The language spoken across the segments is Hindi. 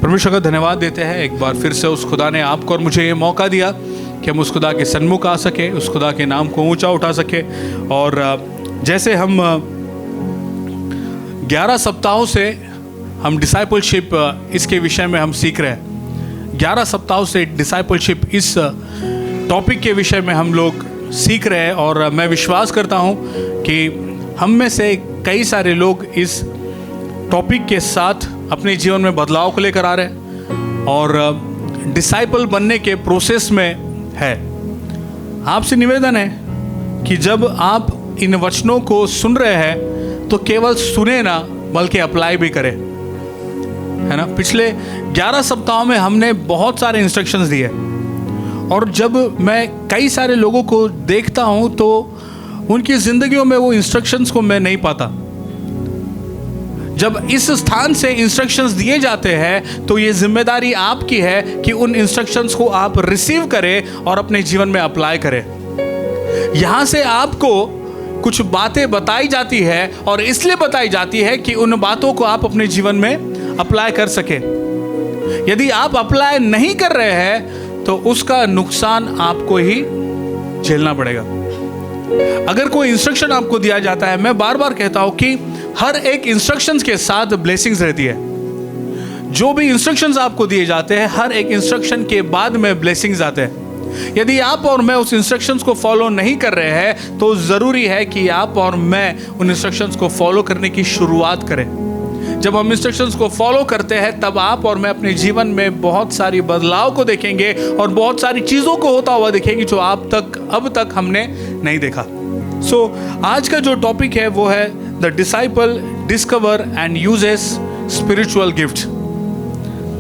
परमेश्वर का धन्यवाद देते हैं। एक बार फिर से उस खुदा ने आपको और मुझे ये मौका दिया कि हम उस खुदा के सन्मुख आ सके, उस खुदा के नाम को ऊंचा उठा सके। और जैसे हम 11 सप्ताहों से हम डिसाइपलशिप इसके विषय में हम सीख रहे हैं। 11 सप्ताहों से डिसाइपलशिप इस टॉपिक के विषय में हम लोग सीख रहे हैं। और मैं विश्वास करता हूँ कि हम में से कई सारे लोग इस टॉपिक के साथ अपने जीवन में बदलाव को लेकर आ रहे हैं और डिसाइपल बनने के प्रोसेस में है। आपसे निवेदन है कि जब आप इन वचनों को सुन रहे हैं तो केवल सुने ना, बल्कि अप्लाई भी करें, है ना। पिछले 11 सप्ताहों में हमने बहुत सारे इंस्ट्रक्शंस दिए और जब मैं कई सारे लोगों को देखता हूं तो उनकी ज़िंदगियों में वो इंस्ट्रक्शंस को मैं नहीं पाता। जब इस स्थान से इंस्ट्रक्शंस दिए जाते हैं तो ये जिम्मेदारी आपकी है कि उन इंस्ट्रक्शंस को आप रिसीव करें और अपने जीवन में अप्लाई करें। यहाँ से आपको कुछ बातें बताई जाती है और इसलिए बताई जाती है कि उन बातों को आप अपने जीवन में अप्लाई कर सकें। यदि आप अप्लाई नहीं कर रहे हैं तो उसका नुकसान आपको ही झेलना पड़ेगा। अगर कोई इंस्ट्रक्शन आपको दिया जाता है, मैं बार बार कहता हूं कि हर एक इंस्ट्रक्शंस के साथ ब्लेसिंग्स रहती है। जो भी इंस्ट्रक्शंस आपको दिए जाते हैं, हर एक इंस्ट्रक्शन के बाद में ब्लेसिंग्स आते हैं। यदि आप और मैं उस इंस्ट्रक्शंस को फॉलो नहीं कर रहे हैं तो ज़रूरी है कि आप और मैं उन इंस्ट्रक्शंस को फॉलो करने की शुरुआत करें। जब हम इंस्ट्रक्शंस को फॉलो करते हैं तब आप और मैं अपने जीवन में बहुत सारी बदलाव को देखेंगे और बहुत सारी चीज़ों को होता हुआ देखेंगे जो अब तक हमने नहीं देखा। आज का जो टॉपिक है वो है the disciple discover and uses spiritual gift.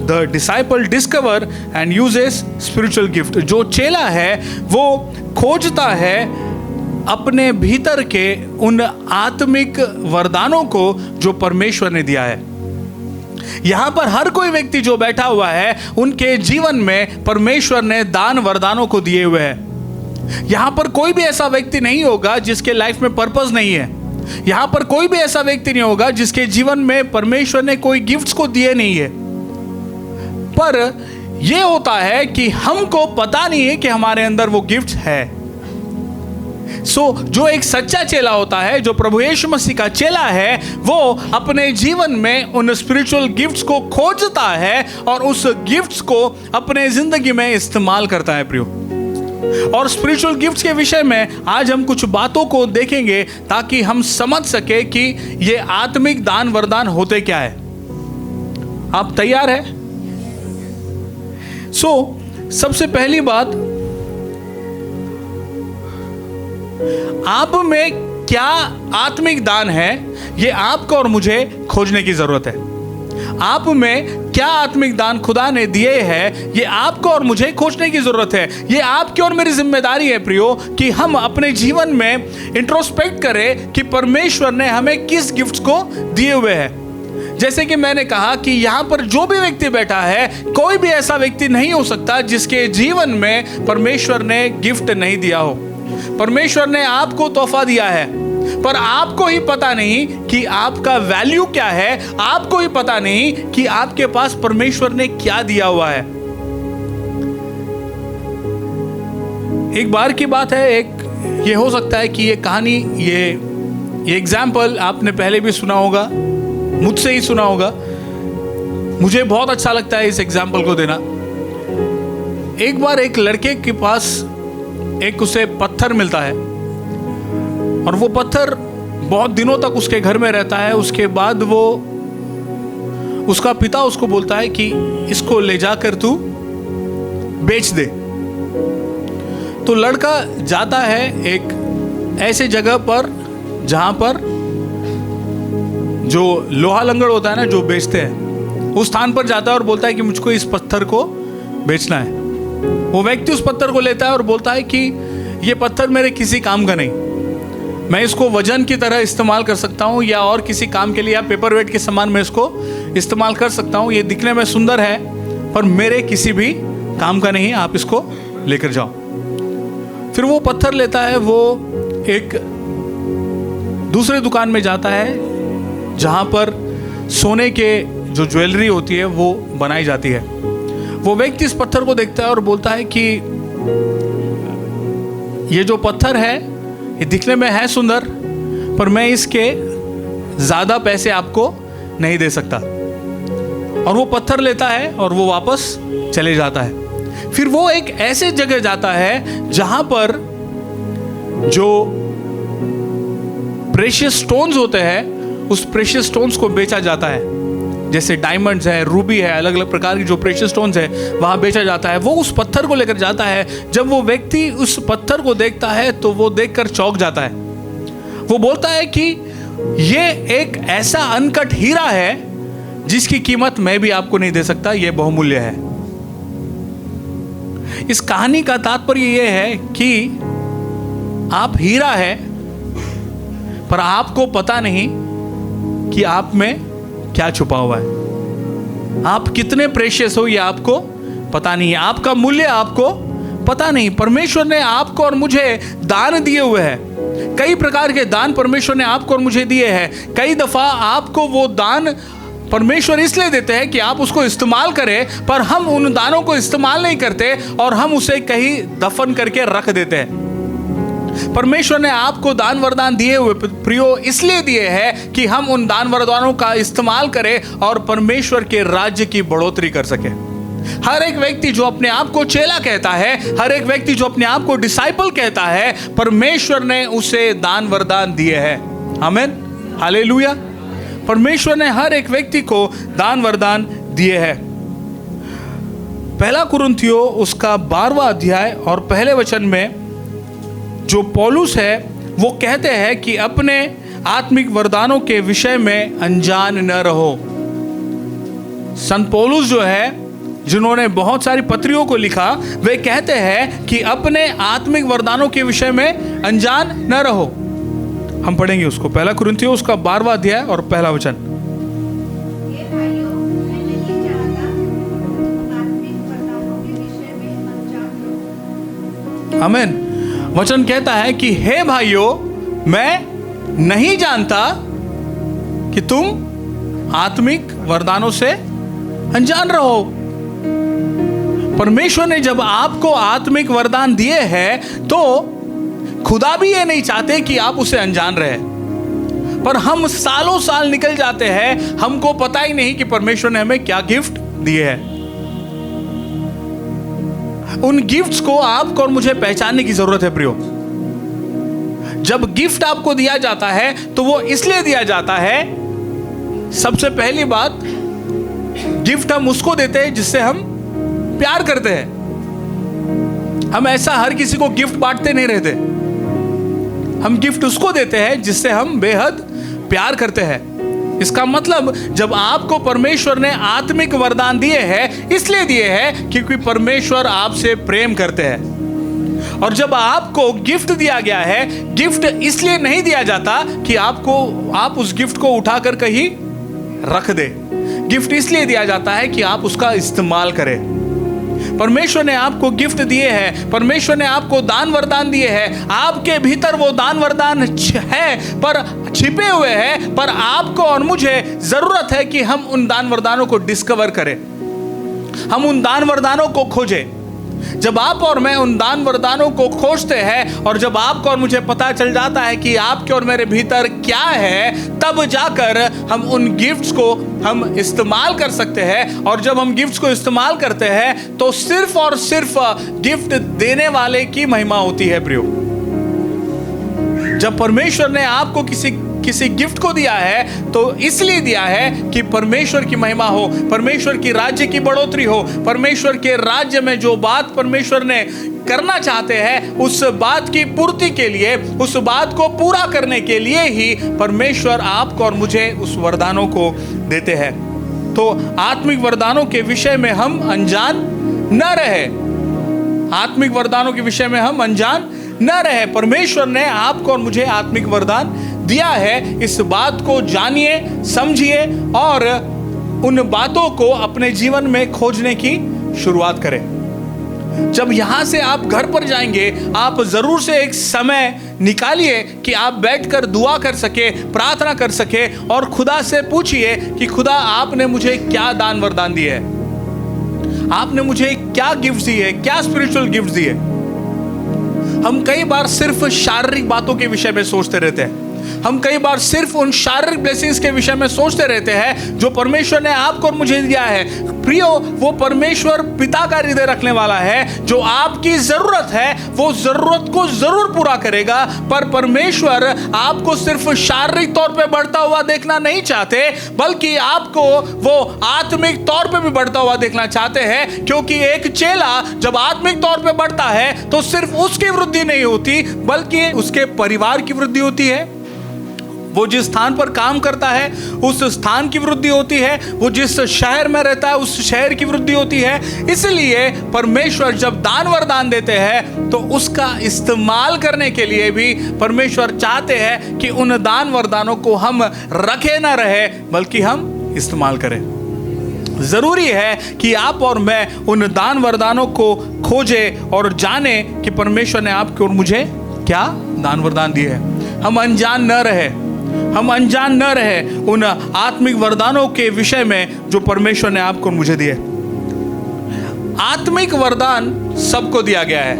The disciple discover and uses spiritual gift. जो चेला है वो खोजता है अपने भीतर के उन आत्मिक वरदानों को जो परमेश्वर ने दिया है। यहां पर हर कोई व्यक्ति जो बैठा हुआ है उनके जीवन में परमेश्वर ने दान वरदानों को दिए हुए हैं। यहां पर कोई भी ऐसा व्यक्ति नहीं होगा जिसके लाइफ में पर्पस नहीं है। यहां पर कोई भी ऐसा व्यक्ति नहीं होगा जिसके जीवन में परमेश्वर ने कोई गिफ्ट्स को दिए नहीं है। पर यह होता है कि हमको पता नहीं है कि हमारे अंदर वो गिफ्ट है। जो एक सच्चा चेला होता है, जो प्रभु यीशु मसीह का चेला है, वो अपने जीवन में उन स्पिरिचुअल गिफ्ट्स को खोजता है और उस गिफ्ट्स को अपने जिंदगी में इस्तेमाल करता है प्रियो। और स्पिरिचुअल गिफ्ट्स के विषय में आज हम कुछ बातों को देखेंगे ताकि हम समझ सके कि ये आत्मिक दान वरदान होते क्या है। आप तैयार हैं? सबसे पहली बात, आप में क्या आत्मिक दान है ये आपको और मुझे खोजने की जरूरत है। आप में क्या आत्मिक दान खुदा ने दिए हैं ये आपको और मुझे खोजने की जरूरत है। ये आपकी और मेरी जिम्मेदारी है प्रियो कि हम अपने जीवन में इंट्रोस्पेक्ट करें कि परमेश्वर ने हमें किस गिफ्ट्स को दिए हुए हैं। जैसे कि मैंने कहा कि यहाँ पर जो भी व्यक्ति बैठा है, कोई भी ऐसा व्यक्ति नहीं हो सकता जिसके जीवन में परमेश्वर ने गिफ्ट नहीं दिया हो। परमेश्वर ने आपको तोहफा दिया है पर आपको ही पता नहीं कि आपका वैल्यू क्या है। आपको ही पता नहीं कि आपके पास परमेश्वर ने क्या दिया हुआ है। एक बार की बात है, ये हो सकता है कि ये कहानी, ये एग्जाम्पल आपने पहले भी सुना होगा, मुझसे ही सुना होगा। मुझे बहुत अच्छा लगता है इस एग्जाम्पल को देना। एक बार एक लड़के के पास उसे पत्थर मिलता है और वो पत्थर बहुत दिनों तक उसके घर में रहता है। उसके बाद उसका पिता उसको बोलता है कि इसको ले जाकर तू बेच दे। तो लड़का जाता है एक ऐसे जगह पर जहां पर जो लोहा लंगड़ होता है ना, जो बेचते हैं, उस स्थान पर जाता है और बोलता है कि मुझको इस पत्थर को बेचना है। वो व्यक्ति उस पत्थर को लेता है और बोलता है कि ये पत्थर मेरे किसी काम का नहीं, मैं इसको वजन की तरह इस्तेमाल कर सकता हूँ या और किसी काम के लिए, या पेपर वेट के समान मैं इसको इस्तेमाल कर सकता हूँ। ये दिखने में सुंदर है पर मेरे किसी भी काम का नहीं है, आप इसको लेकर जाओ। फिर वो पत्थर लेता है, वो एक दूसरे दुकान में जाता है जहाँ पर सोने के जो ज्वेलरी होती है वो बनाई जाती है। वो व्यक्ति इस पत्थर को देखता है और बोलता है कि ये जो पत्थर है ये दिखने में है सुंदर, पर मैं इसके ज़्यादा पैसे आपको नहीं दे सकता। और वो पत्थर लेता है और वो वापस चले जाता है। फिर वो एक ऐसे जगह जाता है जहां पर जो प्रेशियस स्टोन्स होते हैं उस प्रेशियस स्टोन्स को बेचा जाता है। जैसे डायमंड्स है, रूबी है, अलग अलग प्रकार की जो प्रेशियस स्टोन्स है वहां बेचा जाता है। वो उस पत्थर को लेकर जाता है। जब वो व्यक्ति उस पत्थर को देखता है तो वो देखकर चौंक जाता है। वो बोलता है कि ये एक ऐसा अनकट हीरा है जिसकी कीमत मैं भी आपको नहीं दे सकता, ये बहुमूल्य है। इस कहानी का तात्पर्य यह है कि आप हीरा है, पर आपको पता नहीं कि आप में क्या छुपा हुआ है। आप कितने प्रेशियस हो ये आपको पता नहीं है, आपका मूल्य आपको पता नहीं। परमेश्वर ने आपको और मुझे दान दिए हुए हैं। कई प्रकार के दान परमेश्वर ने आपको और मुझे दिए हैं। कई दफा आपको वो दान परमेश्वर इसलिए देते हैं कि आप उसको इस्तेमाल करें, पर हम उन दानों को इस्तेमाल नहीं करते और हम उसे कहीं दफन करके रख देते हैं। परमेश्वर ने आपको दान वरदान दिए हुए प्रियो इसलिए दिए हैं कि हम उन दान वरदानों का इस्तेमाल करें और परमेश्वर के राज्य की बढ़ोतरी कर सके। हर एक व्यक्ति जो अपने आप को चेला कहता है, हर एक व्यक्ति जो अपने आप को डिसाइपल कहता है, परमेश्वर ने उसे दान वरदान दिए हैं। आमीन, हालेलुया। परमेश्वर ने हर एक व्यक्ति को दान वरदान दिए हैं। पहला कुरिन्थियों उसका 12वां अध्याय और पहले वचन में जो पौलुस है वो कहते हैं कि अपने आत्मिक वरदानों के विषय में अनजान न रहो। संत पौलुस जो है, जिन्होंने बहुत सारी पत्रियों को लिखा, वे कहते हैं कि अपने आत्मिक वरदानों के विषय में अनजान न रहो। हम पढ़ेंगे उसको, पहला कुरिन्थियों उसका 12वां अध्याय और पहला वचन। आमीन। वचन कहता है कि हे भाइयों, मैं नहीं जानता कि तुम आत्मिक वरदानों से अनजान रहो। परमेश्वर ने जब आपको आत्मिक वरदान दिए हैं तो खुदा भी ये नहीं चाहते कि आप उसे अनजान रहे। पर हम सालों साल निकल जाते हैं, हमको पता ही नहीं कि परमेश्वर ने हमें क्या गिफ्ट दिए हैं। उन गिफ्ट्स को आपको और मुझे पहचानने की जरूरत है प्रियो। जब गिफ्ट आपको दिया जाता है तो वो इसलिए दिया जाता है, सबसे पहली बात, गिफ्ट हम उसको देते हैं जिससे हम प्यार करते हैं। हम ऐसा हर किसी को गिफ्ट बांटते नहीं रहते। हम गिफ्ट उसको देते हैं जिससे हम बेहद प्यार करते हैं। इसका मतलब जब आपको परमेश्वर ने आत्मिक वरदान दिए हैं, इसलिए दिए हैं क्योंकि परमेश्वर आपसे प्रेम करते हैं। और जब आपको गिफ्ट दिया गया है, गिफ्ट इसलिए नहीं दिया जाता कि आप उस गिफ्ट को उठाकर कहीं रख दे। गिफ्ट इसलिए दिया जाता है कि आप उसका इस्तेमाल करें। परमेश्वर ने आपको गिफ्ट दिए हैं, परमेश्वर ने आपको दान वरदान दिए हैं। आपके भीतर वो दान वरदान है, पर छिपे हुए हैं। पर आपको और मुझे जरूरत है कि हम उन दान वरदानों को डिस्कवर करें, हम उन दान वरदानों को खोजें। जब आप और मैं उन दान वरदानों को खोजते हैं और जब आपको और मुझे पता चल जाता है कि आपके और मेरे भीतर क्या है, तब जाकर हम उन गिफ्ट्स को हम इस्तेमाल कर सकते हैं। और जब हम गिफ्ट्स को इस्तेमाल करते हैं तो सिर्फ और सिर्फ गिफ्ट देने वाले की महिमा होती है प्रियो। जब परमेश्वर ने आपको किसी गिफ्ट को दिया है तो इसलिए दिया है कि परमेश्वर की महिमा हो, परमेश्वर की राज्य की बढ़ोतरी हो। परमेश्वर के राज्य में जो बात परमेश्वर ने करना चाहते हैं, उस बात की पूर्ति के लिए, उस बात को पूरा करने के लिए ही परमेश्वर आपको और मुझे उस वरदानों को देते हैं। तो आत्मिक वरदानों के विषय में हम अनजान न रहे, आत्मिक वरदानों के विषय में हम अनजान न रहे। परमेश्वर ने आपको और मुझे आत्मिक वरदान दिया है। इस बात को जानिए, समझिए और उन बातों को अपने जीवन में खोजने की शुरुआत करें। जब यहां से आप घर पर जाएंगे, आप जरूर से एक समय निकालिए कि आप बैठकर दुआ कर सके, प्रार्थना कर सके और खुदा से पूछिए कि खुदा आपने मुझे क्या दान वरदान दिए है, आपने मुझे क्या गिफ्ट दिए है, क्या स्पिरिचुअल गिफ्ट दिए। हम कई बार सिर्फ शारीरिक बातों के विषय में सोचते रहते हैं, हम कई बार सिर्फ उन शारीरिक ब्लेसिंग्स के विषय में सोचते रहते हैं जो परमेश्वर ने आपको और मुझे दिया है। प्रियो, वो परमेश्वर पिता का हृदय रखने वाला है, जो आपकी जरूरत है वो जरूरत को जरूर पूरा करेगा। पर परमेश्वर आपको सिर्फ शारीरिक तौर पे बढ़ता हुआ देखना नहीं चाहते, बल्कि आपको वो आत्मिक तौर पे भी बढ़ता हुआ देखना चाहते हैं। क्योंकि एक चेला जब आत्मिक तौर पे बढ़ता है तो सिर्फ उसकी वृद्धि नहीं होती, बल्कि उसके परिवार की वृद्धि होती है। वो जिस स्थान पर काम करता है उस स्थान की वृद्धि होती है, वो जिस शहर में रहता है उस शहर की वृद्धि होती है। इसलिए परमेश्वर जब दान वरदान देते हैं तो उसका इस्तेमाल करने के लिए भी परमेश्वर चाहते हैं कि उन दान वरदानों को हम रखे ना रहे, बल्कि हम इस्तेमाल करें। जरूरी है कि आप और मैं उन दान वरदानों को खोजे और जाने कि परमेश्वर ने आपको और मुझे क्या दान वरदान दिए हैं। हम अनजान न रहे उन आत्मिक वरदानों के विषय में जो परमेश्वर ने आपको और मुझे दिए। आत्मिक वरदान सबको दिया गया है।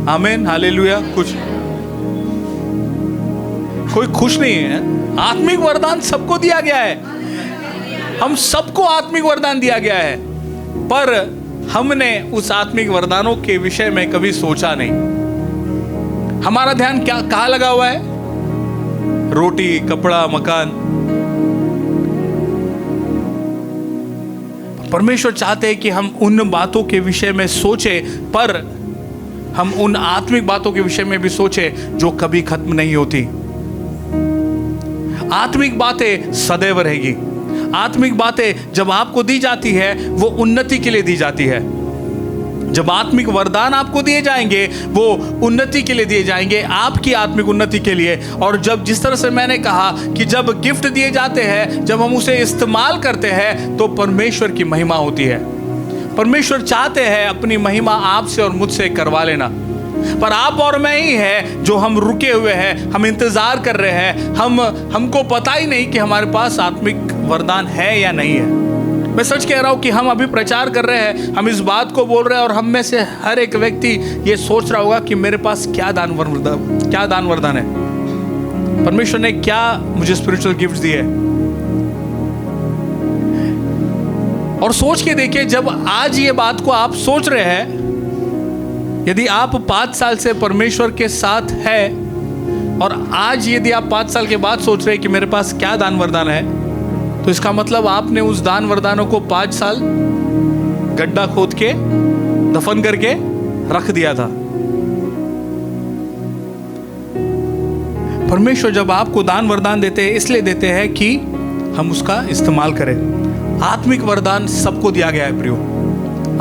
आमीन, हालेलुया। कोई खुश नहीं है? आत्मिक वरदान सबको दिया गया है। हम सबको आत्मिक वरदान दिया गया है, पर हमने उस आत्मिक वरदानों के विषय में कभी सोचा नहीं। हमारा ध्यान कहाँ लगा हुआ है? रोटी, कपड़ा, मकान। परमेश्वर चाहते हैं कि हम उन बातों के विषय में सोचें, पर हम उन आत्मिक बातों के विषय में भी सोचें जो कभी खत्म नहीं होती। आत्मिक बातें सदैव रहेगी। आत्मिक बातें जब आपको दी जाती है वो उन्नति के लिए दी जाती है। जब आत्मिक वरदान आपको दिए जाएंगे वो उन्नति के लिए दिए जाएंगे, आपकी आत्मिक उन्नति के लिए। और जब जिस तरह से मैंने कहा कि जब गिफ्ट दिए जाते हैं, जब हम उसे इस्तेमाल करते हैं तो परमेश्वर की महिमा होती है। परमेश्वर चाहते हैं अपनी महिमा आपसे और मुझसे करवा लेना, पर आप और मैं ही है जो हम रुके हुए हैं, हम इंतजार कर रहे हैं। हमको पता ही नहीं कि हमारे पास आत्मिक वरदान है या नहीं है। मैं सच कह रहा हूं कि हम अभी प्रचार कर रहे हैं, हम इस बात को बोल रहे हैं और हम में से हर एक व्यक्ति ये सोच रहा होगा कि मेरे पास क्या दान वरदान है, परमेश्वर ने क्या मुझे स्पिरिचुअल गिफ्ट दिए। और सोच के देखिए, जब आज ये बात को आप सोच रहे हैं, यदि आप 5 साल से परमेश्वर के साथ है और आज यदि आप 5 साल के बाद सोच रहे हैं कि मेरे पास क्या दान वरदान है, तो इसका मतलब आपने उस दान वरदानों को 5 साल गड्ढा खोद के दफन करके रख दिया था। परमेश्वर जब आपको दान वरदान देते हैं इसलिए देते हैं कि हम उसका इस्तेमाल करें। आत्मिक वरदान सबको दिया गया है प्रियो,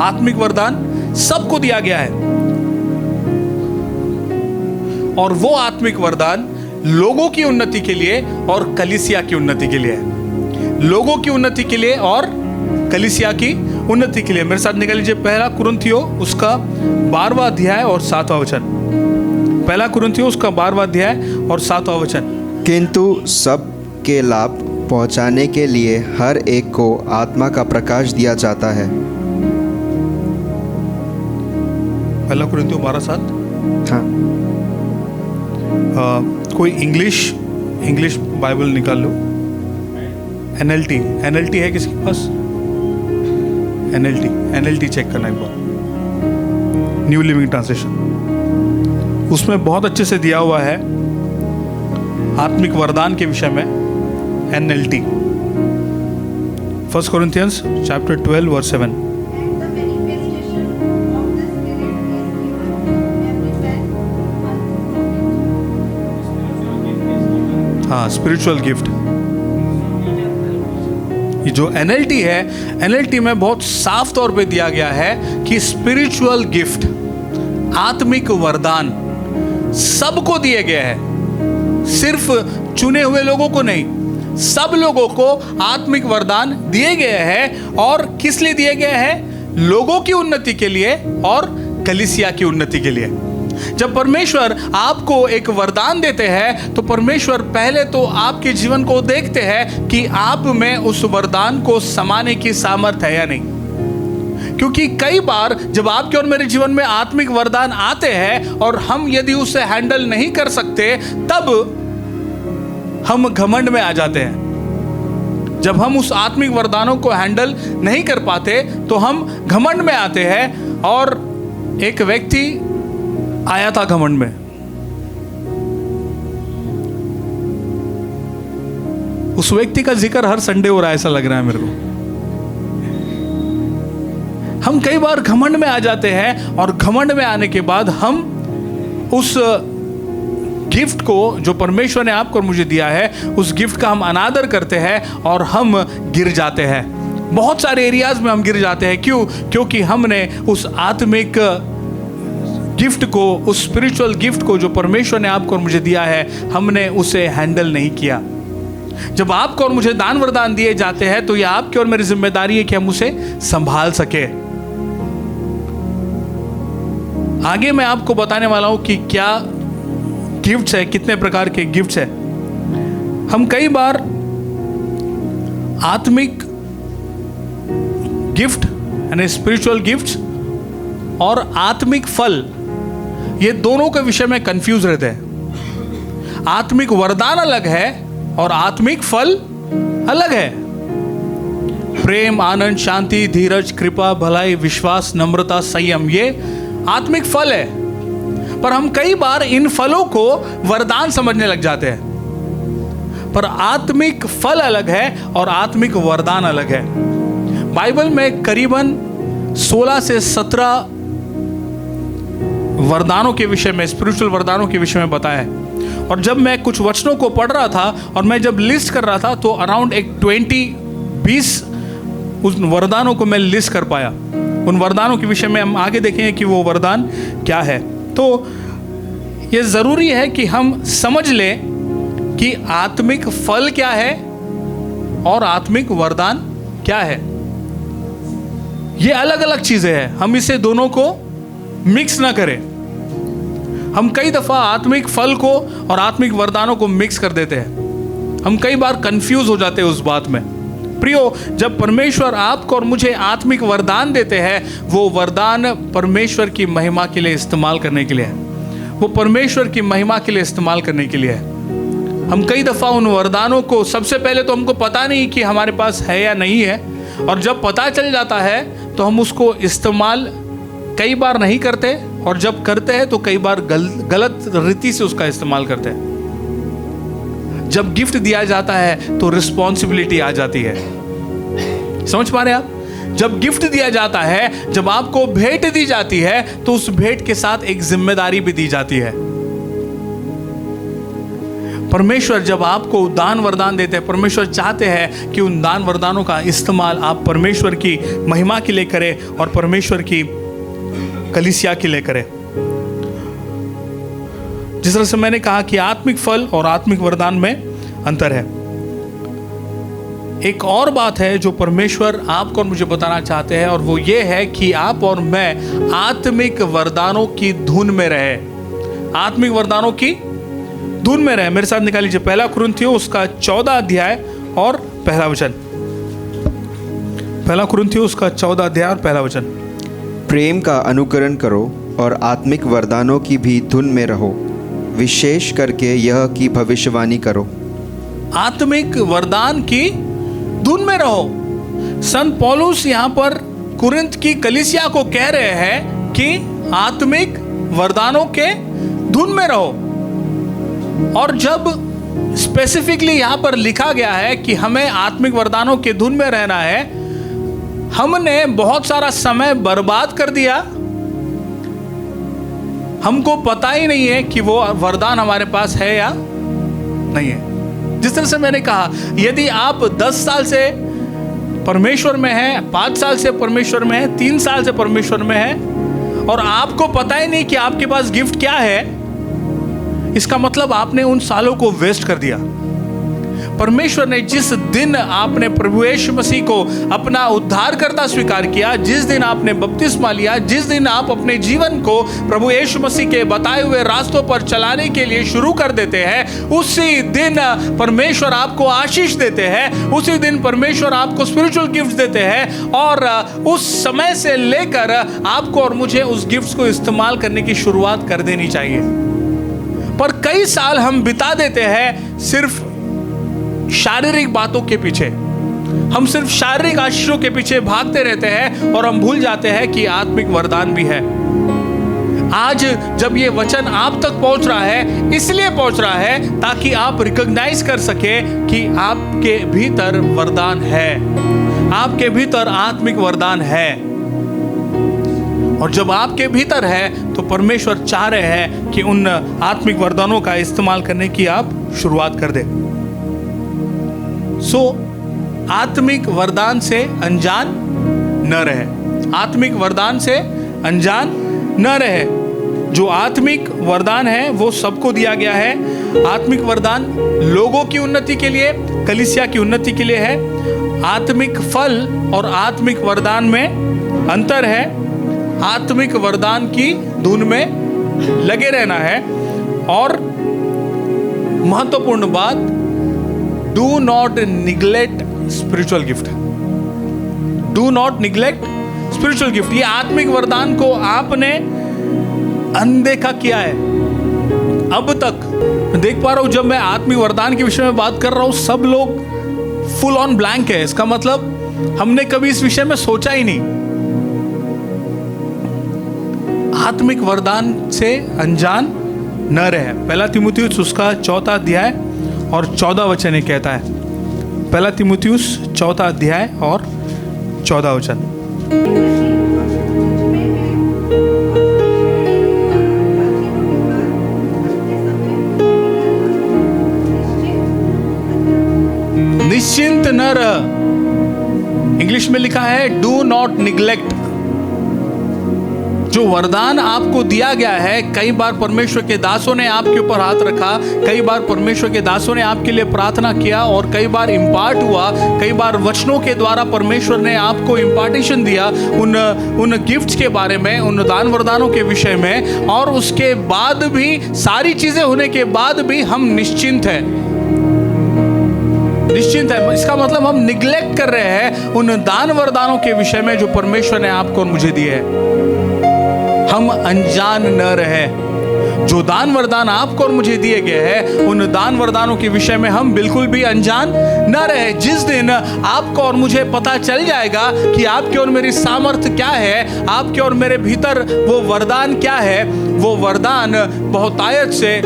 आत्मिक वरदान सबको दिया गया है। और वो आत्मिक वरदान लोगों की उन्नति के लिए और कलीसिया की उन्नति के लिए है। लोगों की उन्नति के लिए और कलीसिया की उन्नति के लिए। मेरे साथ निकाल लीजिए 1 कुरिन्थियों उसका 12वां अध्याय और 7वां वचन। 1 कुरिन्थियों उसका 12वां अध्याय और 7वां वचन। किंतु सब के लाभ पहुंचाने के लिए हर एक को आत्मा का प्रकाश दिया जाता है। 1 कुरिन्थियों 12:7। हाँ, कोई इंग्लिश बाइबल निकाल लो। NLT है किसी के पास? NLT चेक करना एक बार। न्यू लिविंग ट्रांसलेशन, उसमें बहुत अच्छे से दिया हुआ है आत्मिक वरदान के विषय में। NLT 1 Corinthians chapter 12 verse 7। हाँ, स्पिरिचुअल गिफ्ट। ये जो NLT है, NLT में बहुत साफ तौर पे दिया गया है कि स्पिरिचुअल गिफ्ट, आत्मिक वरदान सबको दिए गए हैं, सिर्फ चुने हुए लोगों को नहीं, सब लोगों को आत्मिक वरदान दिए गए हैं। और किस लिए दिए गए हैं? लोगों की उन्नति के लिए और कलीसिया की उन्नति के लिए। जब परमेश्वर आपको एक वरदान देते हैं तो परमेश्वर पहले तो आपके जीवन को देखते हैं कि आप में उस वरदान को समाने की सामर्थ है या नहीं। क्योंकि कई बार जब आपके और मेरे जीवन में आत्मिक वरदान आते हैं और हम यदि उसे हैंडल नहीं कर सकते, तब हम घमंड में आ जाते हैं। जब हम उस आत्मिक वरदानों को हैंडल नहीं कर पाते तो हम घमंड में आते हैं। और एक व्यक्ति आया था घमंड में, उस व्यक्ति का जिक्र हर संडे हो रहा है ऐसा लग रहा है मेरे को। हम कई बार घमंड में आ जाते हैं और घमंड में आने के बाद हम उस गिफ्ट को जो परमेश्वर ने आपको और मुझे दिया है, उस गिफ्ट का हम अनादर करते हैं और हम गिर जाते हैं। बहुत सारे एरियाज में हम गिर जाते हैं। क्यों? क्योंकि हमने उस आत्मिक गिफ्ट को, उस स्पिरिचुअल गिफ्ट को जो परमेश्वर ने आपको और मुझे दिया है, हमने उसे हैंडल नहीं किया। जब आपको और मुझे दान वरदान दिए जाते हैं तो यह आपकी और मेरी जिम्मेदारी है कि हम उसे संभाल सके। आगे मैं आपको बताने वाला हूं कि क्या गिफ्ट्स है, कितने प्रकार के गिफ्ट्स है। हम कई बार आत्मिक गिफ्ट यानी स्पिरिचुअल गिफ्ट्स और आत्मिक फल, ये दोनों के विषय में कंफ्यूज रहते हैं। आत्मिक वरदान अलग है और आत्मिक फल अलग है। प्रेम, आनंद, शांति, धीरज, कृपा, भलाई, विश्वास, नम्रता, संयम, ये आत्मिक फल है। पर हम कई बार इन फलों को वरदान समझने लग जाते हैं। पर आत्मिक फल अलग है और आत्मिक वरदान अलग है। बाइबल में करीबन 16 से 17 वरदानों के विषय में, स्पिरिचुअल वरदानों के विषय में बताया है। और जब मैं कुछ वचनों को पढ़ रहा था और मैं जब लिस्ट कर रहा था तो अराउंड एक 20 उस वरदानों को मैं लिस्ट कर पाया। उन वरदानों के विषय में हम आगे देखेंगे कि वो वरदान क्या है। तो ये ज़रूरी है कि हम समझ लें कि आत्मिक फल क्या है और आत्मिक वरदान क्या है। ये अलग अलग चीज़ें हैं। हम इसे दोनों को मिक्स ना करें। हम कई दफ़ा आत्मिक फल को और आत्मिक वरदानों को मिक्स कर देते हैं। हम कई बार कंफ्यूज हो जाते हैं उस बात में। प्रियो, जब परमेश्वर आपको और मुझे आत्मिक वरदान देते हैं, वो वरदान परमेश्वर की महिमा के लिए इस्तेमाल करने के लिए है। वो परमेश्वर की महिमा के लिए इस्तेमाल करने के लिए है। हम कई दफ़ा उन वरदानों को, सबसे पहले तो हमको पता नहीं कि हमारे पास है या नहीं है, और जब पता चल जाता है तो हम उसको इस्तेमाल कई बार नहीं करते, और जब करते हैं तो कई बार गलत रीति से उसका इस्तेमाल करते हैं। जब गिफ्ट दिया जाता है तो रिस्पॉन्सिबिलिटी आ जाती है। समझ पा रहे हैं आप? जब गिफ्ट दिया जाता है, जब आपको भेंट दी जाती है, तो उस भेंट के साथ एक जिम्मेदारी भी दी जाती है। परमेश्वर जब आपको दान वरदान देते हैं, परमेश्वर चाहते हैं कि उन दान वरदानों का इस्तेमाल आप परमेश्वर की महिमा के लिए करें और परमेश्वर की कलीसिया के लिए करें। जिस तरह से मैंने कहा कि आत्मिक फल और आत्मिक वरदान में अंतर है। एक और बात है जो परमेश्वर आपको और मुझे बताना चाहते हैं, और वो ये है कि आप और मैं आत्मिक वरदानों की धुन में रहे। आत्मिक वरदानों की धुन में रहे। मेरे साथ निकाल लीजिए 1 कुरिन्थियों उसका 14 अध्याय और पहला वचन। 1 कुरिन्थियों उसका 14 अध्याय और पहला वचन। प्रेम का अनुकरण करो और आत्मिक वरदानों की भी धुन में रहो, विशेष करके यह कि भविष्यवाणी करो। आत्मिक वरदान की धुन में रहो। संत पौलुस यहाँ पर कुरिन्थ की कलीसिया को कह रहे हैं कि आत्मिक वरदानों के धुन में रहो। और जब स्पेसिफिकली यहाँ पर लिखा गया है कि हमें आत्मिक वरदानों के धुन में रहना है, हमने बहुत सारा समय बर्बाद कर दिया। हमको पता ही नहीं है कि वो वरदान हमारे पास है या नहीं है। जिस तरह से मैंने कहा, यदि आप 10 साल से परमेश्वर में हैं, 5 साल से परमेश्वर में हैं, 3 साल से परमेश्वर में हैं, और आपको पता ही नहीं कि आपके पास गिफ्ट क्या है, इसका मतलब आपने उन सालों को वेस्ट कर दिया। परमेश्वर ने जिस दिन आपने प्रभु यीशु मसीह को अपना उद्धारकर्ता स्वीकार किया, जिस दिन आपने बपतिस्मा लिया, जिस दिन आप अपने जीवन को प्रभु यीशु मसीह के बताए हुए रास्तों पर चलाने के लिए शुरू कर देते हैं, उसी दिन परमेश्वर आपको आशीष देते हैं, उसी दिन परमेश्वर आपको स्पिरिचुअल गिफ्ट देते हैं। और उस समय से लेकर आपको और मुझे उस गिफ्ट्स को इस्तेमाल करने की शुरुआत कर देनी चाहिए। पर कई साल हम बिता देते हैं सिर्फ शारीरिक बातों के पीछे, हम सिर्फ शारीरिक आशीषों के पीछे भागते रहते हैं और हम भूल जाते हैं कि आत्मिक वरदान भी है। आज जब ये वचन आप तक पहुंच रहा है, इसलिए पहुंच रहा है ताकि आप रिकॉग्नाइज कर सके कि आपके भीतर वरदान है, आपके भीतर आत्मिक वरदान है। और जब आपके भीतर है तो परमेश्वर चाह रहे हैं कि उन आत्मिक वरदानों का इस्तेमाल करने की आप शुरुआत कर दे। आत्मिक वरदान से अनजान न रहे, आत्मिक वरदान से अनजान न रहे। जो आत्मिक वरदान है वो सबको दिया गया है। आत्मिक वरदान लोगों की उन्नति के लिए, कलीसिया की उन्नति के लिए है। आत्मिक फल और आत्मिक वरदान में अंतर है। आत्मिक वरदान की धुन में लगे रहना है। और महत्वपूर्ण बात, do not neglect spiritual gift, do not neglect spiritual gift. ये आत्मिक वरदान को आपने अनदेखा किया है अब तक। मैं देख पा रहा हूं, जब मैं आत्मिक वरदान के विषय में बात कर रहा हूं, सब लोग फुल ऑन ब्लैंक है। इसका मतलब हमने कभी इस विषय में सोचा ही नहीं। आत्मिक वरदान से अनजान न रहे। पहला तीमुथियुस उसका 4 अध्याय और 14 वचन ये कहता है। पहला तीमुथियुस 4 अध्याय और 14 वचन। निश्चिंत न रह। इंग्लिश में लिखा है डू नॉट निग्लेक्ट। जो वरदान आपको दिया गया है, कई बार परमेश्वर के दासों ने आपके ऊपर हाथ रखा, कई बार परमेश्वर के दासों ने आपके लिए प्रार्थना किया और कई बार इम्पार्ट हुआ, कई बार वचनों के द्वारा परमेश्वर ने आपको इम्पार्टेशन दिया उन गिफ्ट्स के बारे में, उन दान वरदानों के विषय में। और उसके बाद भी, सारी चीजें होने के बाद भी हम निश्चिंत हैं, निश्चिंत है। इसका मतलब हम निग्लेक्ट कर रहे हैं उन दान वरदानों के विषय में जो परमेश्वर ने आपको और मुझे दिए हैं। हम अनजान न रहे। जो दान वरदान आपको और मुझे दिए गए हैं, उन दान वरदानों के विषय में हम बिल्कुल भी अनजान न रहे। जिस दिन आपको और मुझे पता चल जाएगा कि आपके और मेरी सामर्थ्य क्या है, आपके और मेरे भीतर वो वरदान क्या है, वो वरदान बहुतायत से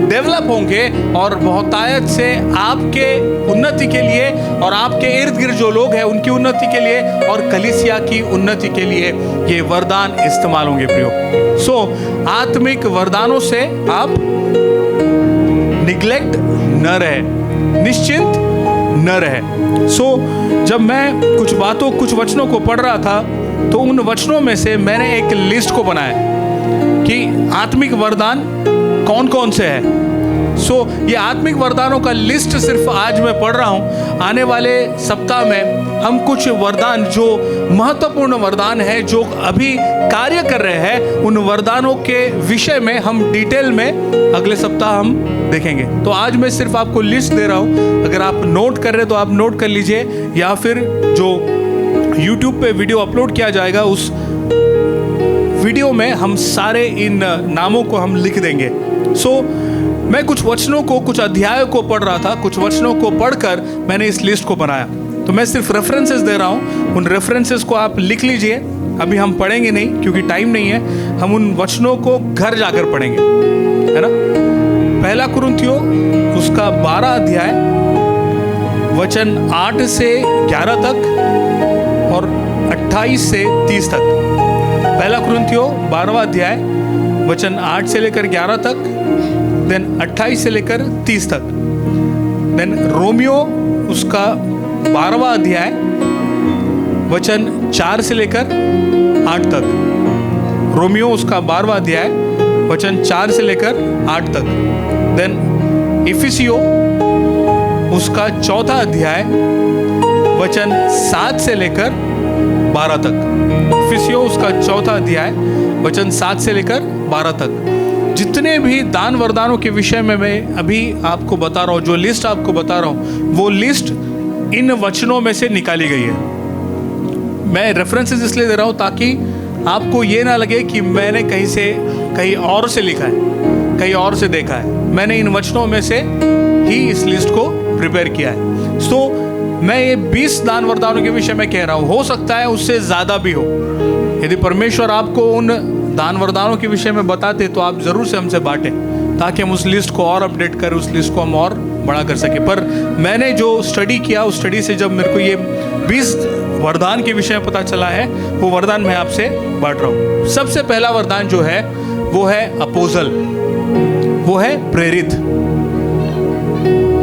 डेवलप होंगे और बहुतायत से आपके उन्नति के लिए और आपके इर्द गिर्द जो लोग हैं उनकी उन्नति के लिए और कलीसिया की उन्नति के लिए ये वरदान इस्तेमाल होंगे प्रियो। आत्मिक वरदानों से आप निग्लेक्ट न रहे, निश्चिंत न रहे। जब मैं कुछ बातों, कुछ वचनों को पढ़ रहा था तो उन वचनों में से मैंने एक लिस्ट को बनाया कि आत्मिक वरदान कौन कौन से है। ये आत्मिक वरदानों का लिस्ट सिर्फ आज मैं पढ़ रहा हूं। आने वाले सप्ताह में हम कुछ वरदान, जो महत्वपूर्ण वरदान है, जो अभी कार्य कर रहे हैं, उन वरदानों के विषय में हम डिटेल में अगले सप्ताह हम देखेंगे। तो आज मैं सिर्फ आपको लिस्ट दे रहा हूं। अगर आप नोट कर रहे तो आप नोट कर लीजिए, या फिर जो YouTube पे वीडियो अपलोड किया जाएगा उस वीडियो में हम सारे इन नामों को हम लिख देंगे। मैं कुछ वचनों को, कुछ अध्यायों को पढ़ रहा था, कुछ वचनों को पढ़कर मैंने इस लिस्ट को बनाया। तो मैं सिर्फ रेफरेंसेस दे रहा हूँ, उन रेफरेंसेस को आप लिख लीजिए। अभी हम पढ़ेंगे नहीं क्योंकि टाइम नहीं है, हम उन वचनों को घर जाकर पढ़ेंगे, है ना। पहला कुरिन्थियों उसका 12 अध्याय वचन 8 से 11 तक और 28 से 30 तक। पहला कुरिन्थियों 12वां अध्याय वचन 8 से लेकर 11 तक, देन 28 से लेकर 30 तक। देन रोमियो उसका 12वां अध्याय वचन 4 से लेकर 8 तक। रोमियो उसका 12वां अध्याय वचन 4 से लेकर 8 तक। देन इफिसियो उसका 4 अध्याय वचन 7 से लेकर 12 तक। इफिसियों उसका 4 अध्याय वचन 7 से लेकर 12 तक। जितने भी दान वरदानों के विषय में मैं अभी आपको बता रहा हूँ, जो लिस्ट आपको बता रहा हूँ, वो लिस्ट इन वचनों में से निकाली गई है। मैं रेफरेंसेस इसलिए दे रहा हूँ ताकि आपको ये ना लगे कि मैंने कहीं और से लिखा है, कहीं और से देखा है। मैंने इन वचनों में से ही इस लिस्ट को प्रिपेयर किया है। सो मैं ये 20 दान वरदानों के विषय में कह रहा हूँ, हो सकता है उससे ज़्यादा भी हो। यदि परमेश्वर आपको उन दान वरदानों के विषय में बताते तो आप ज़रूर से हमसे बांटें, ताकि हम उस लिस्ट को और अपडेट करें, उस लिस्ट को हम और बड़ा कर सके। पर मैंने जो स्टडी किया, उस स्टडी से जब मेरे को ये 20 वरदान के विषय में पता चला है, वो वरदान मैं आपसे बांट रहा हूँ। सबसे पहला वरदान जो है वो है अपोजल, वो है प्रेरित।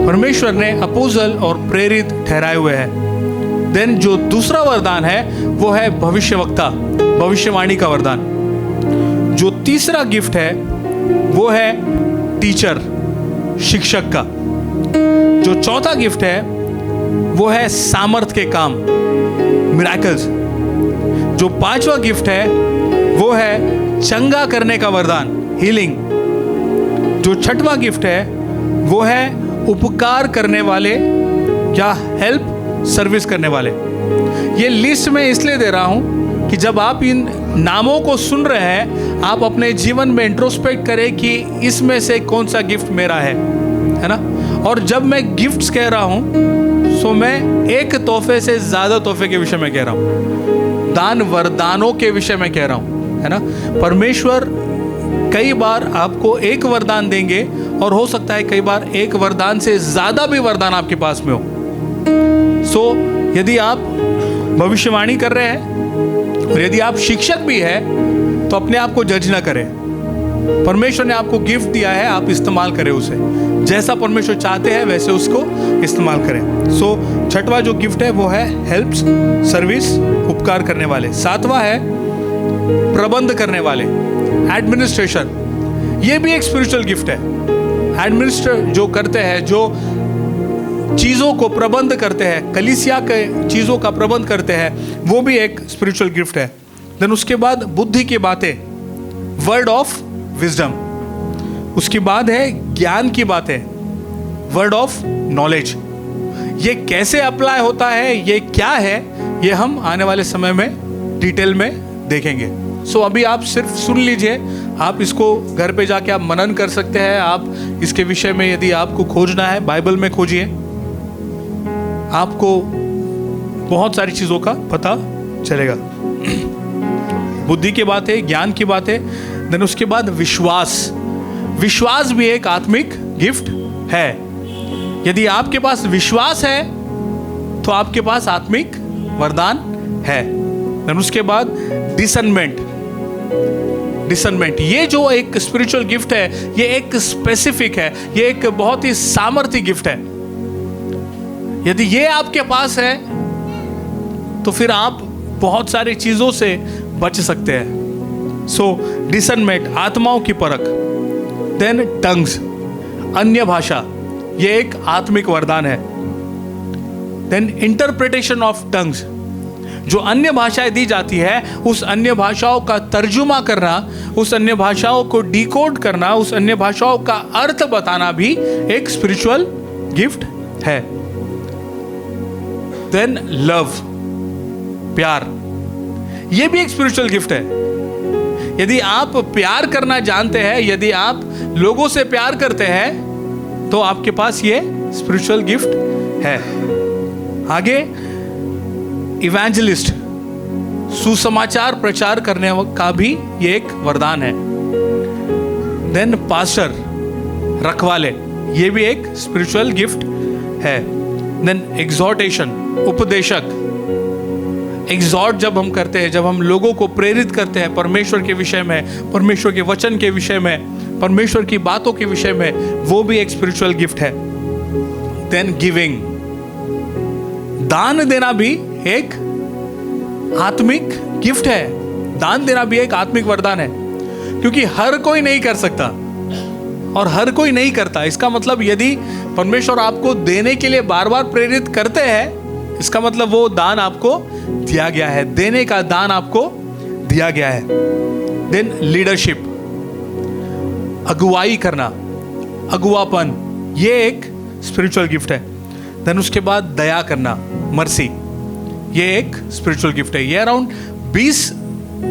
परमेश्वर ने अपोजल और प्रेरित ठहराए हुए हैं। देन जो दूसरा वरदान है वो है भविष्यवक्ता, भविष्यवाणी का वरदान। जो तीसरा गिफ्ट है वो है टीचर, शिक्षक का। जो चौथा गिफ्ट है वो है सामर्थ के काम, मिराकल्स। जो 5वां गिफ्ट है वो है चंगा करने का वरदान, हीलिंग। जो 6वां गिफ्ट है वो है उपकार करने वाले या हेल्प सर्विस करने वाले। ये लिस्ट मैं इसलिए दे रहा हूं कि जब आप इन नामों को सुन रहे हैं, आप अपने जीवन में इंट्रोस्पेक्ट करें कि इसमें से कौन सा गिफ्ट मेरा है ना। और जब मैं गिफ्ट्स कह रहा हूं, सो मैं एक तोहफे से ज़्यादा तोहफे के विषय में कह रहा हूं, दान वरदानों के विषय में कह रहा हूं, है ना। परमेश्वर कई बार आपको एक वरदान देंगे और हो सकता है कई बार एक वरदान से ज़्यादा भी वरदान आपके पास में हो। सो यदि आप भविष्यवाणी कर रहे हैं और यदि आप शिक्षक भी हैं, तो अपने आप को जज ना करें। परमेश्वर ने आपको गिफ्ट दिया है, आप इस्तेमाल करें उसे। जैसा परमेश्वर चाहते हैं वैसे उसको इस्तेमाल करें। सो 6वां जो गिफ्ट है वो है हेल्प सर्विस, उपकार करने वाले। 7वां है प्रबंध करने वाले, एडमिनिस्ट्रेशन। ये भी एक स्पिरिचुअल गिफ्ट है। एडमिनिस्ट्रेट जो करते हैं, जो चीज़ों को प्रबंध करते हैं, कलीसिया के चीज़ों का प्रबंध करते हैं, वो भी एक स्पिरिचुअल गिफ्ट है। देन उसके बाद बुद्धि की बातें, वर्ड ऑफ विजडम। उसके बाद है ज्ञान की बातें, वर्ड ऑफ नॉलेज। ये कैसे अप्लाई होता है, ये क्या है, ये हम आने वाले समय में डिटेल में देखेंगे। सो अभी आप सिर्फ सुन लीजिए, आप इसको घर पे जाके आप मनन कर सकते हैं। आप इसके विषय में यदि आपको खोजना है, बाइबल में खोजिए, आपको बहुत सारी चीज़ों का पता चलेगा। बुद्धि की बातें, ज्ञान की बातें। देन उसके बाद विश्वास। विश्वास भी एक आत्मिक गिफ्ट है। यदि आपके पास विश्वास है तो आपके पास आत्मिक वरदान है। देन उसके बाद डिसर्नमेंट। डिसर्नमेंट ये जो एक स्पिरिचुअल गिफ्ट है, ये एक स्पेसिफिक है, ये एक बहुत ही सामर्थ्य गिफ्ट है। यदि ये आपके पास है तो फिर आप बहुत सारी चीजों से बच सकते हैं। सो डिसर्नमेंट, आत्माओं की परख। देन टंग्स, अन्य भाषा, ये एक आत्मिक वरदान है। देन इंटरप्रिटेशन ऑफ टंग्स, जो अन्य भाषाएं दी जाती है, उस अन्य भाषाओं का तर्जुमा करना, उस अन्य भाषाओं को डिकोड करना, उस अन्य भाषाओं का अर्थ बताना भी एक स्पिरिचुअल गिफ्ट है। देन लव, प्यार, यह भी एक स्पिरिचुअल गिफ्ट है। यदि आप प्यार करना जानते हैं, यदि आप लोगों से प्यार करते हैं, तो आपके पास ये स्पिरिचुअल गिफ्ट है। आगे इवेंजलिस्ट, सुसमाचार प्रचार करने का भी ये एक वरदान है। देन पास्टर, रखवाले, ये भी एक स्पिरिचुअल गिफ्ट है। देन एग्जॉर्टेशन, उपदेशक। एग्जॉर्ट जब हम करते हैं, जब हम लोगों को प्रेरित करते हैं परमेश्वर के विषय में, परमेश्वर के वचन के विषय में, परमेश्वर की बातों के विषय में, वो भी एक स्पिरिचुअल गिफ्ट है। देन गिविंग, दान देना भी एक आत्मिक गिफ्ट है। दान देना भी एक आत्मिक वरदान है, क्योंकि हर कोई नहीं कर सकता। और हर कोई नहीं करता। इसका मतलब यदि परमेश्वर आपको देने के लिए बार बार प्रेरित करते हैं, इसका मतलब वो दान आपको दिया गया है, देने का दान आपको दिया गया है। देन लीडरशिप, अगुवाई करना, अगुवापन, ये एक स्पिरिचुअल गिफ्ट है। देन उसके बाद दया करना, मर्सी, ये एक स्पिरिचुअल गिफ्ट है। ये अराउंड 20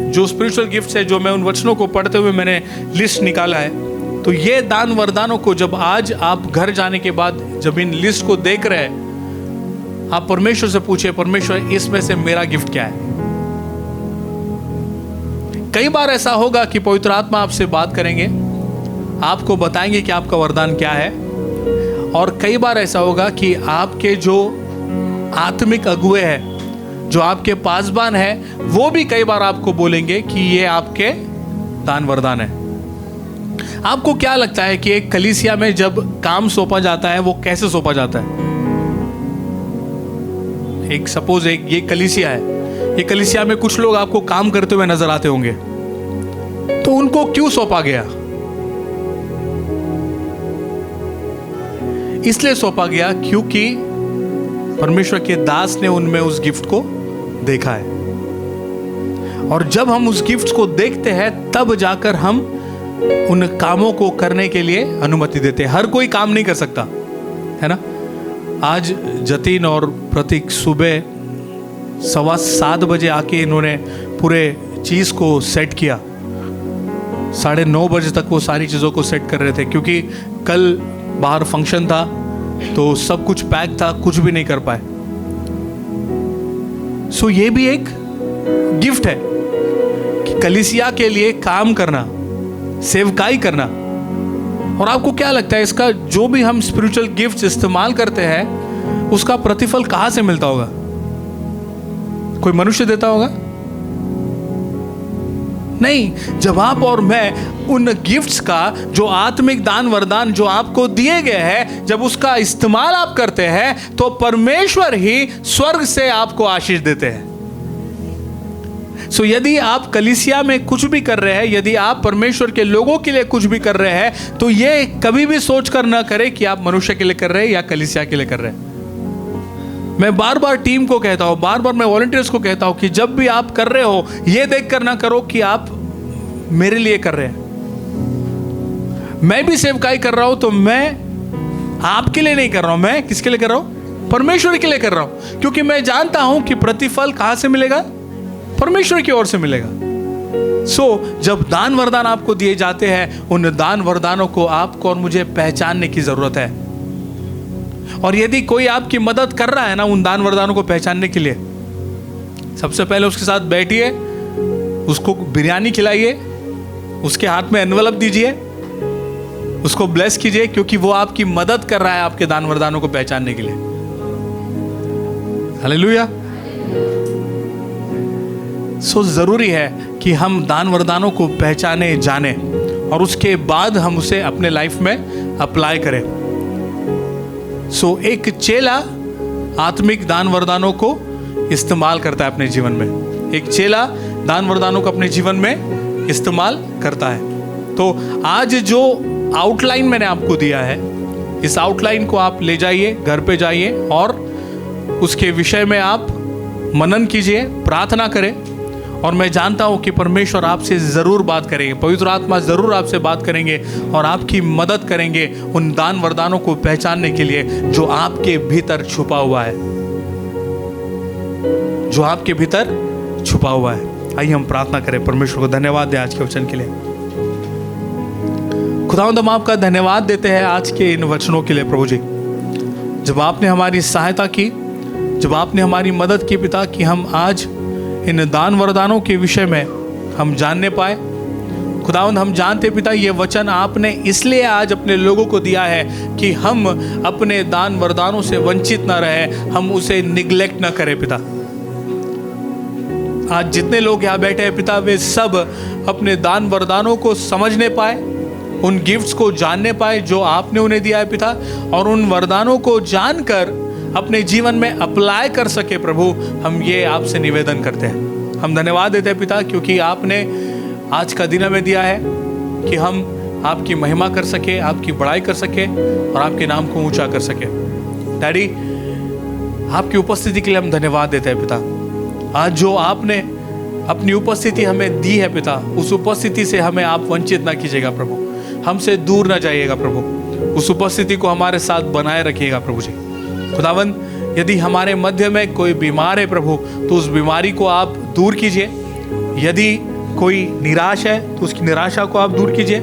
जो स्पिरिचुअल गिफ्ट्स है, जो मैं उन वचनों को पढ़ते हुए मैंने लिस्ट निकाला है। तो ये दान वरदानों को जब आज आप घर जाने के बाद जब इन लिस्ट को देख रहे हैं, आप परमेश्वर से पूछिए, परमेश्वर इसमें से मेरा गिफ्ट क्या है। कई बार ऐसा होगा कि पवित्र आत्मा आपसे बात करेंगे, आपको बताएंगे कि आपका वरदान क्या है। और कई बार ऐसा होगा कि आपके जो आत्मिक अगुए हैं, जो आपके पासबान है, वो भी कई बार आपको बोलेंगे कि ये आपके दान वरदान है। आपको क्या लगता है कि एक कलीसिया में जब काम सौंपा जाता है वो कैसे सौंपा जाता है? एक सपोज एक ये कलीसिया है, ये कलीसिया में कुछ लोग आपको काम करते हुए नजर आते होंगे, तो उनको क्यों सौंपा गया? इसलिए सौंपा गया क्योंकि परमेश्वर के दास ने उनमें उस गिफ्ट को देखा है। और जब हम उस गिफ्ट को देखते हैं तब जाकर हम उन कामों को करने के लिए अनुमति देते हैं। हर कोई काम नहीं कर सकता है ना। आज जतीन और प्रतीक सुबह 7:15 बजे आके इन्होंने पूरे चीज को सेट किया। 9:30 बजे तक वो सारी चीज़ों को सेट कर रहे थे, क्योंकि कल बाहर फंक्शन था तो सब कुछ पैक था, कुछ भी नहीं कर पाए। सो ये भी एक गिफ्ट है कि कलीसिया के लिए काम करना, सेवकाई करना। और आपको क्या लगता है, इसका जो भी हम स्पिरिचुअल गिफ्ट्स इस्तेमाल करते हैं उसका प्रतिफल कहां से मिलता होगा? कोई मनुष्य देता होगा? नहीं। जब आप और मैं उन गिफ्ट्स का, जो आत्मिक दान वरदान जो आपको दिए गए हैं, जब उसका इस्तेमाल आप करते हैं तो परमेश्वर ही स्वर्ग से आपको आशीष देते हैं। सो यदि आप कलीसिया में कुछ भी कर रहे हैं, यदि आप परमेश्वर के लोगों के लिए कुछ भी कर रहे हैं, तो ये कभी भी सोच कर ना करें कि आप मनुष्य के लिए कर रहे हैं या कलीसिया के लिए कर रहे हैं। मैं बार बार टीम को कहता हूं, बार बार मैं वॉलंटियर्स को कहता हूं कि जब भी आप कर रहे हो, ये देख कर ना करो कि आप मेरे लिए कर रहे हैं। मैं भी सेवकाई कर रहा हूं तो मैं आपके लिए नहीं कर रहा हूं, मैं किसके लिए कर रहा हूं? परमेश्वर के लिए कर रहा हूं, क्योंकि मैं जानता हूं कि प्रतिफल कहां से मिलेगा? परमेश्वर की ओर से मिलेगा। सो जब दान वरदान आपको दिए जाते हैं, उन दान वरदानों को आपको और मुझे पहचानने की जरूरत है। और यदि कोई आपकी मदद कर रहा है ना उन दान वरदानों को पहचानने के लिए, सबसे पहले उसके साथ बैठिए, उसको बिरयानी खिलाइए, उसके हाथ में एनवलप दीजिए, उसको ब्लेस कीजिए, क्योंकि वो आपकी मदद कर रहा है आपके दान वरदानों को पहचानने के लिए। हालेलुया। सो जरूरी है कि हम दान वरदानों को पहचाने, जाने, और उसके बाद हम उसे अपने लाइफ में अप्लाई करें। सो एक चेला आत्मिक दान वरदानों को इस्तेमाल करता है अपने जीवन में। एक चेला दान वरदानों को अपने जीवन में इस्तेमाल करता है। तो आज जो आउटलाइन मैंने आपको दिया है, इस आउटलाइन को आप ले जाइए, घर पे जाइए और उसके विषय में आप मनन कीजिए, प्रार्थना करें। और मैं जानता हूं कि परमेश्वर आपसे ज़रूर बात करेंगे, पवित्र आत्मा ज़रूर आपसे बात करेंगे और आपकी मदद करेंगे उन दान वरदानों को पहचानने के लिए जो आपके भीतर छुपा हुआ है, जो आपके भीतर छुपा हुआ है। आइए हम प्रार्थना करें। परमेश्वर को धन्यवाद दें आज के वचन के लिए। खुदावंद, हम आपका धन्यवाद देते हैं आज के इन वचनों के लिए प्रभु जी। जब आपने हमारी सहायता की, जब आपने हमारी मदद की पिता, कि हम आज इन दान वरदानों के विषय में हम जानने पाए। खुदावंद, हम जानते पिता, ये वचन आपने इसलिए आज अपने लोगों को दिया है कि हम अपने दान वरदानों से वंचित ना रहे, हम उसे निग्लेक्ट ना करें पिता। आज जितने लोग यहाँ बैठे हैं पिता, वे सब अपने दान वरदानों को समझने पाए, उन गिफ्ट्स को जानने पाए जो आपने उन्हें दिया है पिता, और उन वरदानों को जानकर अपने जीवन में अप्लाई कर सके प्रभु। हम ये आपसे निवेदन करते हैं। हम धन्यवाद देते हैं पिता, क्योंकि आपने आज का दिन हमें दिया है कि हम आपकी महिमा कर सके, आपकी बड़ाई कर सके और आपके नाम को ऊंचा कर सके। डैडी, आपकी उपस्थिति के लिए हम धन्यवाद देते हैं पिता। आज जो आपने अपनी उपस्थिति हमें दी है पिता, उस उपस्थिति से हमें आप वंचित ना कीजिएगा प्रभु, हमसे दूर ना जाइएगा प्रभु, उस उपस्थिति को हमारे साथ बनाए रखिएगा प्रभु जी। खुदावंद, यदि हमारे मध्य में कोई बीमार है प्रभु, तो उस बीमारी को आप दूर कीजिए। यदि कोई निराश है तो उसकी निराशा को आप दूर कीजिए।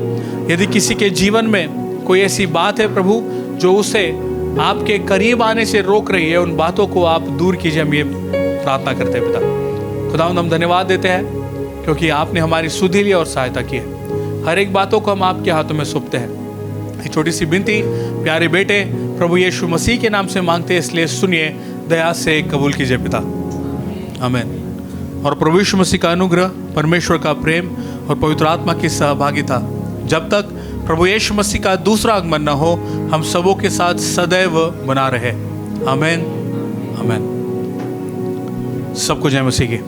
यदि किसी के जीवन में कोई ऐसी बात है प्रभु जो उसे आपके करीब आने से रोक रही है, उन बातों को आप दूर कीजिए। हम ये प्रार्थना करते हैं पिता। खुदावंद, हम धन्यवाद देते हैं क्योंकि आपने हमारी सुधि ली और सहायता की है। हर एक बातों को हम आपके हाथों में सौंपते हैं। एक छोटी सी विनती प्यारे बेटे प्रभु यीशु मसीह के नाम से मांगते हैं, इसलिए सुनिए, दया से कबूल कीजिए पिता। आमीन। और प्रभु यीशु मसीह का अनुग्रह, परमेश्वर का प्रेम और पवित्र आत्मा की सहभागिता जब तक प्रभु यीशु मसीह का दूसरा आगमन न हो, हम सबों के साथ सदैव बना रहे। आमीन, आमीन। सबको जय मसीह की।